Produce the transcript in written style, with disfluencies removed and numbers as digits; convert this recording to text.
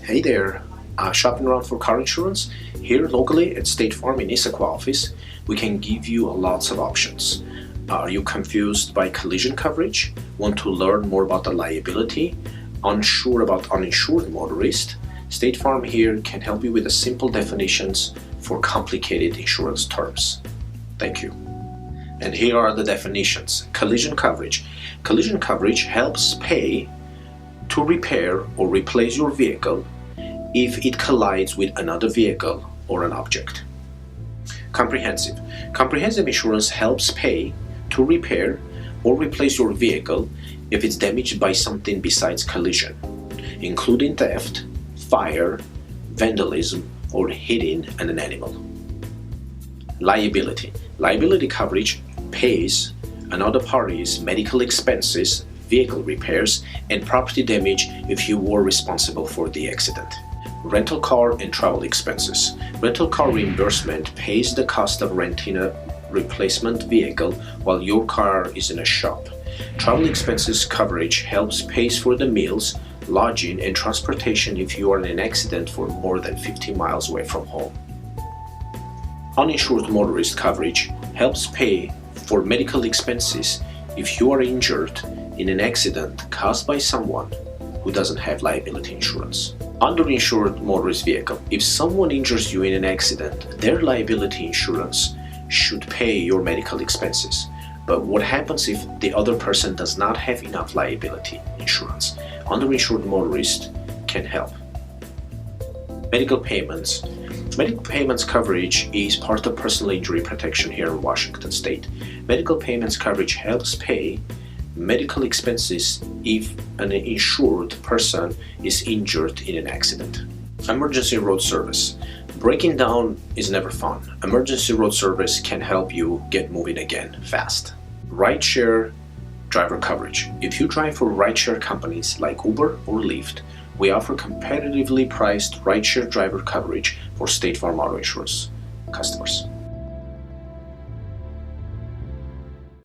Hey there, shopping around for car insurance? Here locally at State Farm in Issaquah office, we can give you lots of options. Are you confused by collision coverage? Want to learn more about the liability? Unsure about uninsured motorist? State Farm here can help you with the simple definitions for complicated insurance terms. Thank you. And here are the definitions. Collision coverage. Collision coverage helps pay to repair or replace your vehicle if it collides with another vehicle or an object. Comprehensive. Comprehensive insurance helps pay to repair or replace your vehicle if it's damaged by something besides collision, including theft, fire, vandalism, or hitting an animal. Liability. Liability coverage pays another party's medical expenses, vehicle repairs, and property damage if you were responsible for the accident. Rental car and travel expenses. Rental car reimbursement pays the cost of renting a replacement vehicle while your car is in a shop. Travel expenses coverage helps pays for the meals, lodging, and transportation if you are in an accident for more than 50 miles away from home. Uninsured motorist coverage helps pay for medical expenses if you are injured in an accident caused by someone who doesn't have liability insurance. Underinsured motorist vehicle. If someone injures you in an accident, their liability insurance should pay your medical expenses. But what happens if the other person does not have enough liability insurance? Underinsured motorist can help. Medical payments. Medical payments coverage is part of personal injury protection here in Washington State. Medical payments coverage helps pay medical expenses if an insured person is injured in an accident. Emergency road service. Breaking down is never fun. Emergency road service can help you get moving again fast. Rideshare driver coverage. If you drive for rideshare companies like Uber or Lyft, we offer competitively priced rideshare driver coverage for State Farm auto insurance customers.